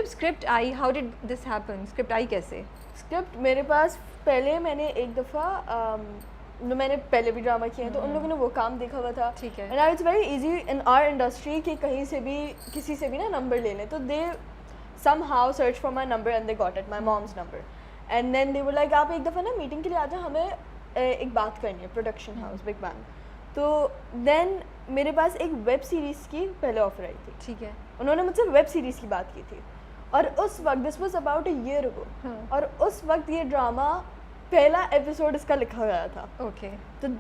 Script I, how did this happen? Script I कैसे? Script मेरे पास पहले मैंने एक दफ़ा मैंने पहले भी ड्रामा किए हैं तो उन लोगों ने वो काम देखा हुआ था। ठीक है। And I it's very easy in our industry कि कहीं से भी किसी से भी ना नंबर ले लें, तो दे somehow search for my number and they got it, my mom's number. And then they were like आप एक दफ़ा ना मीटिंग के लिए आ जाओ, हमें एक बात करनी है प्रोडक्शन हाउस बिग बैंग। तो देन मेरे पास एक वेब सीरीज़ की पहले ऑफर आई थी। ठीक है। उन्होंने मुझसे वेब सीरीज़ की बात की थी और उस वक्त this was about a year ago, और उस वक्त ये ड्रामा पहला एपिसोड इसका लिखा गया था। ओके। तो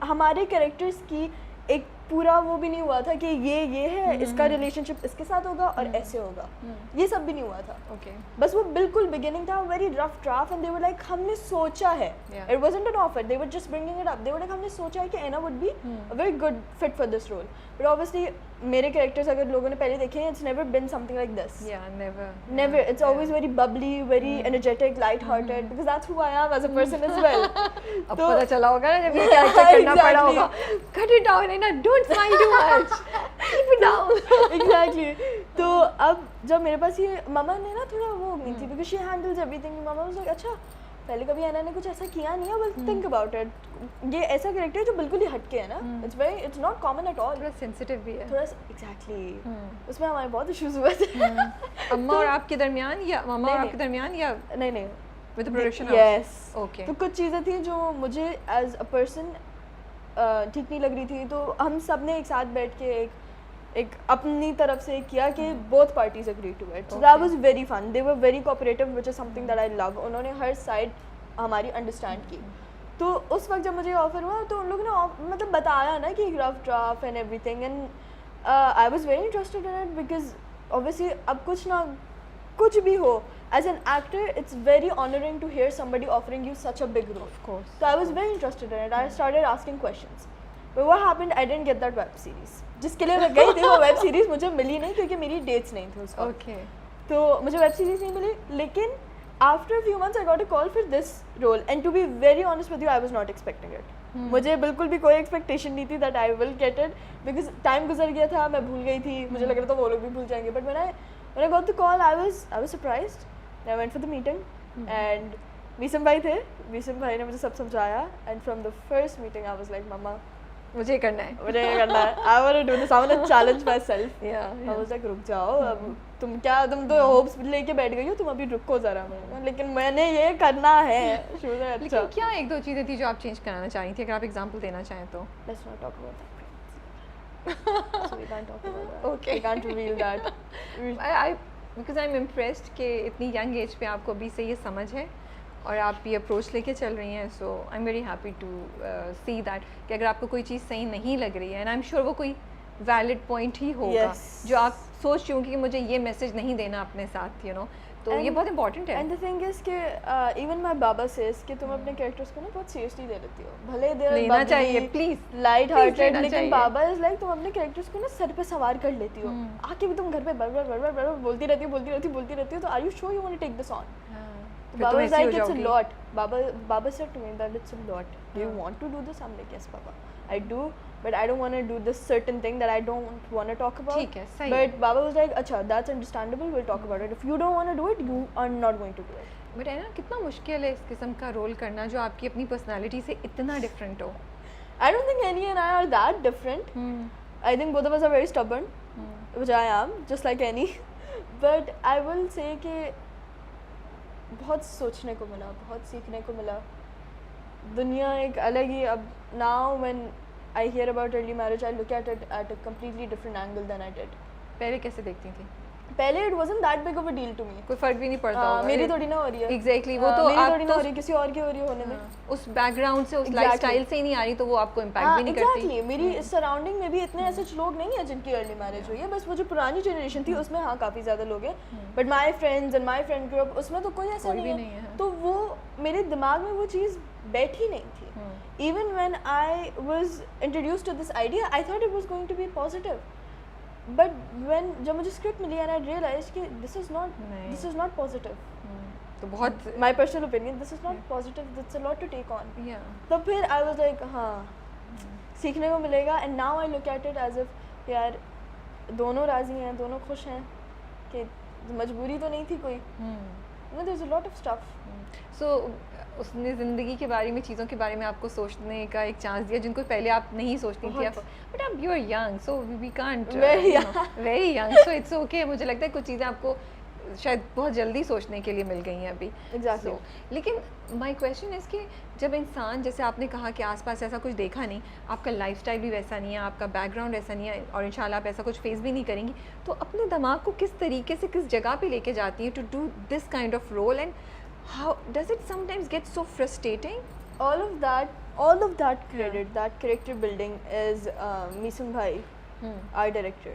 हमारे कैरेक्टर्स की एक पूरा वो भी नहीं हुआ था कि ये है, इसका रिलेशनशिप इसके साथ होगा और ऐसे होगा, ये सब भी नहीं हुआ था। ओके। बस वो बिल्कुल बिगिनिंग था, very rough draft, and they were like हमने सोचा है, it wasn't an offer, they were just bringing it up, they were like हमने सोचा है कि Anna would be a very good fit for this role, but obviously मेरे characters अगर लोगों ने पहले देखे हैं, it's never been something like this, never, it's always very bubbly, very energetic, light-hearted, because that's who I am as a person as well. अब पता चला होगा ना जब ये कैरेक्टर करना पड़ा होगा, cut it down and don't smile too much, keep it down. Exactly. तो अब जब मेरे पास ये मामा ने ना थोड़ा वो हो गई थी, because she handles everything. Mama was like अच्छा पहले कभी ऐना ने कुछ ऐसा किया नहीं है, well think about it. ये ऐसा कैरेक्टर है जो बिल्कुल ही हटके है ना, it's not common at all. थोड़ा सेंसिटिव भी है। थोड़ा exactly. उसमें हमारे बहुत इश्यूज हुए थे। अम्मा और आपके दरमियान या मामा और आपके दरमियान या नहीं with the production house? Yes. Okay. तो कुछ चीज़ें थी जो मुझे एज अ पर्सन ठीक नहीं लग रही थी, तो हम सब ने एक साथ बैठ के एक अपनी तरफ से किया कि both parties agree to it, so that was very fun, they were very cooperative, which is something that I love. उन्होंने हर साइड हमारी अंडरस्टैंड की। तो उस वक्त जब मुझे ऑफर हुआ तो उन लोगों ने मतलब बताया ना कि rough draft and everything, and I was very interested in it, because obviously अब कुछ ना कुछ भी हो, as an actor it's very honoring to hear somebody offering you such a big role, of course, so I was very interested in it. I started asking questions, but what happened, I didn't get that web series जिसके लिए मैं गई थी, वो web series मुझे मिली नहीं क्योंकि मेरी डेट्स नहीं थी उसका। ओके। तो मुझे वेब सीरीज नहीं मिली, लेकिन after few months I got a call for this role, and to be very honest with you I was not expecting it. मुझे बिल्कुल भी कोई एक्सपेक्टेशन नहीं थी that I will get it, because time गुजर गया था, मैं भूल गई थी, मुझे लग रहा था वो लोग भी भूल जाएंगे, but when I got the call I was surprised. I went for the meeting and वीसम भाई थे, वीसम भाई ने मुझे सब समझाया, and from the first meeting I was like मम्मा मुझे करना है, मुझे ये करना है, I want to do this, I want to challenge myself. yeah. I was like रुक जाओ, अब तुम तो होप्स लेके बैठ गई हो, तुम अभी रुको जरा, लेकिन मैंने ये करना है। अच्छा, लेकिन क्या एक दो चीज़ें थी जो आप चेंज कराना चाही थी, अगर आप एग्जांपल देना चाहें तो? Let's not talk about that. So we can't talk about that. Okay. We can't reveal that. Because I'm impressed कि इतनी यंग एज पे आपको अभी से ये समझ है और आप ये अप्रोच लेके चल रही हैं, so I am very happy to see that कि अगर आपको कोई चीज़ सही नहीं लग रही है, एंड आई एम श्योर वो कोई वैलिड पॉइंट ही होगा जो आप सोच रही होंगी कि मुझे ये मैसेज नहीं देना अपने साथ, यू नो, तो ये बहुत इंपॉर्टेंट है। एंड द थिंग इज कि इवन माय बाबा सेज कि तुम अपने कैरेक्टर्स को ना बहुत सीरियसली ले लेती हो, भले दे लेना चाहिए, प्लीज लाइट हार्टेड, लेकिन बाबा इज लाइक तुम अपने कैरेक्टर्स को ना सर पे सवार कर लेती हो, आके भी तुम घर पे बरबर बोलती रहती हो, तो are you sure you want to take this on? Baba is like it's a lot, Baba said to me that it's a lot, do you want to do this? I am like yes Baba I do, but I don't want to do this certain thing that I don't want to talk about. ठीक है, सही but Baba was like, अच्छा, that's understandable, we'll talk about it. If you don't want to do it, you are not going to do it. But है ना, कितना मुश्किल है इस किस्म का रोल करना जो आपकी अपनी पर्सनालिटी से इतना डिफरेंट हो। I don't think Annie and I are that different. I think both of us are very stubborn, which I am, just like Annie. But I will say कि बहुत सोचने को मिला, बहुत सीखने को मिला, दुनिया एक अलग ही। अब now when I hear about early marriage, I look at it at a completely different angle than I did. पहले कैसे देखती थी? पहले it wasn't that big of a deal to me. कोई फर्क भी नहीं पड़ता होगा। मेरी थोड़ी ना हो रही है। Exactly, वो तो मेरी थोड़ी ना हो रही, किसी और की हो रही है होने में। उस बैकग्राउंड से, उस लाइफस्टाइल से ही नहीं आ रही, तो वो आपको इम्पैक्ट भी नहीं करती। Exactly, मेरी सराउंडिंग में भी इतने ऐसे लोग नहीं हैं जिनकी अर्ली मैरिज हुई है, बस वो जो पुरानी जनरेशन थी उसमें हाँ काफ़ी ज़्यादा लोग हैं, but my friends and my friend group उसमें तो कोई ऐसा नहीं है। तो वो मेरे दिमाग में वो चीज़ बैठी नहीं थी। Even when I was introduced to this idea, I thought it was going to be positive. But when जब मुझे स्क्रिप्ट मिली and I realized कि this is not positive. तो बहुत my personal opinion, this is not positive. That's a lot to take on. Yeah. तो फिर I was like हाँ सीखने को मिलेगा, and now I look at it as if यार दोनों राजी हैं, दोनों खुश हैं कि मजबूरी तो नहीं थी कोई, there is a lot of stuff. So उसने ज़िंदगी के बारे में, चीज़ों के बारे में आपको सोचने का एक चांस दिया जिनको पहले आप नहीं सोचती थी। आप बट आप you are young, so we can't, very young, so it's okay. मुझे लगता है कुछ चीज़ें आपको शायद बहुत जल्दी सोचने के लिए मिल गई हैं अभी। Exactly. लेकिन माय क्वेश्चन इज़ कि जब इंसान, जैसे आपने कहा कि आसपास ऐसा कुछ देखा नहीं, आपका लाइफस्टाइल भी वैसा नहीं है, आपका बैकग्राउंड ऐसा नहीं है, और इंशाल्लाह आप ऐसा कुछ फेस भी नहीं करेंगी, तो अपने दिमाग को किस तरीके से, किस जगह पे लेके जाती हैं to do this kind of role, and how does it sometimes get so frustrating? all of that credit, that character building is Misum Bhai, our director.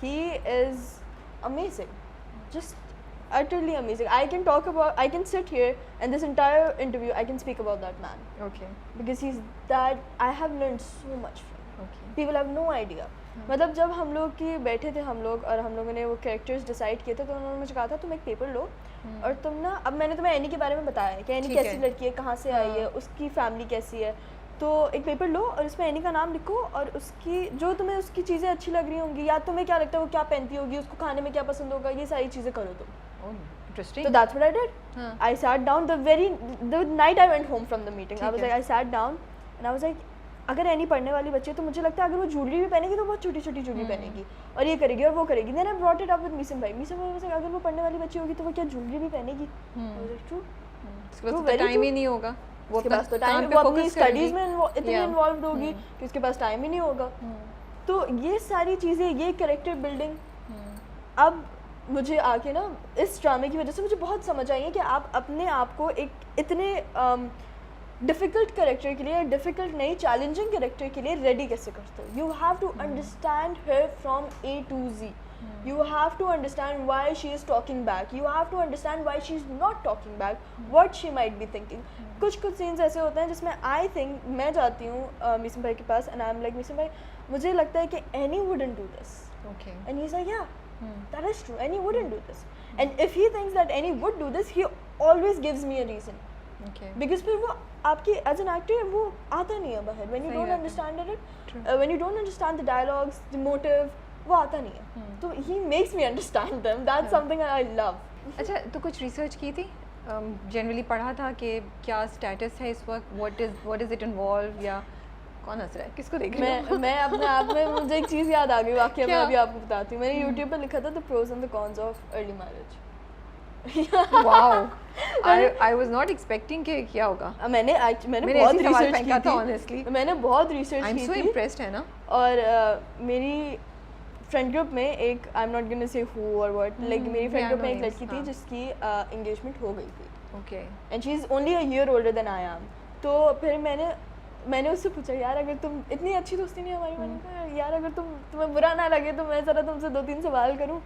He is amazing, just utterly amazing. I can sit here and this entire interview I can speak about that man. Okay. Because he's that, I have learned so much from him. Okay. People have no idea. मतलब जब हम लोग की बैठे थे हम लोग और हम लोगों ने वो कैरेक्टर्स डिसाइड किए थे, तो उन्होंने मुझे कहा था तुम एक पेपर लो और तुम ना, अब मैंने तुम्हें एनी के बारे में बताया है कि एनी कैसी लड़की है, कहाँ से आई है, उसकी फैमिली कैसी है, तो एक पेपर लो और उसमें एनी का नाम लिखो और उसकी जो तुम्हें उसकी चीज़ें अच्छी लग रही होंगी, या तुम्हें क्या लगता है वो क्या पहनती होगी, उसको खाने में क्या पसंद होगा, ये सारी चीज़ें करो तुम। Interesting. So that's what I did. I sat down the night I went home from the meeting. I sat down and I was like, अगर एनी पढ़ने वाली बच्ची है तो मुझे लगता है अगर वो ज्वेलरी भी पहनेगी तो बहुत छोटी छोटी ज्वेलरी पहनेगी और ये करेगी और वो करेगी। Then I brought it up with Meesam भाई was like, अगर वो पढ़ने वाली बच्ची होगी तो वो क्या ज्वेलरी भी पहनेगी? ट्रू, उसके पास तो टाइम ही नहीं होगा, वो उसके पास तो टाइम, वो अपनी स्टडीज में इतनी इन्वॉल्व होगी कि उसके पास टाइम ही नहीं होगा। तो ये सारी चीज़ें, ये कैरेक्टर बिल्डिंग अब मुझे आके ना इस ड्रामे की वजह से मुझे बहुत समझ आई है कि आप अपने आप को एक इतने डिफ़िकल्ट कैरेक्टर के लिए, डिफ़िकल्ट नहीं चैलेंजिंग कैरेक्टर के लिए रेडी कैसे करते हो। You have to understand her from A to Z. You have to understand why she is talking back. You have to understand why she is not talking back. What she might be thinking. कुछ scenes ऐसे होते हैं जिसमें I think मैं जाती हूँ मीसम भाई के पास and I am like, Meesam भाई मुझे लगता है कि Annie wouldn't do this, and he is like, yeah that is true, Annie wouldn't do this, and if he thinks that Annie would do this, he always gives me a reason, because फिर वो आपकी as an actor वो आता नहीं है बाहर, when you don't understand it, when you don't understand the dialogues, the motive, वो आता नहीं है, तो he makes me understand them, that's something I love. अच्छा, तो कुछ रिसर्च की थी, जनरली पढ़ा था कि क्या स्टेटस है इस वक्त, व्हाट इज इट इन्वॉल्व, या कौन हंस रहा है, किसको देख रहे हो? मैं अपने आप में, मुझे एक चीज़ याद आ गई, वाकई मैं अभी आपको बताती हूँ। मैंने यूट्यूब पे लिखा था the pros and the cons of early marriage. Wow, I was not expecting कि क्या होगा। मैंने बहुत रिसर्च की थी, ऑनेस्टली मैंने बहुत रिसर्च की थी। आई एम सो इम्प्रेस्ड, है ना। और मेरी फ्रेंड ग्रुप में एक, I am not gonna say who और व्हाट, लाइक मेरी फ्रेंड ग्रुप में एक लड़की थी जिसकी एंगेजमेंट हो गई थी, okay, and she is only a year older than I am. तो फिर मैंने उससे पूछा, यार अगर तुम, इतनी अच्छी दोस्ती नहीं हमारी, मैंने कहा यार अगर तुम्हें बुरा ना लगे तो मैं ज़रा तुमसे 2-3 सवाल करूँ।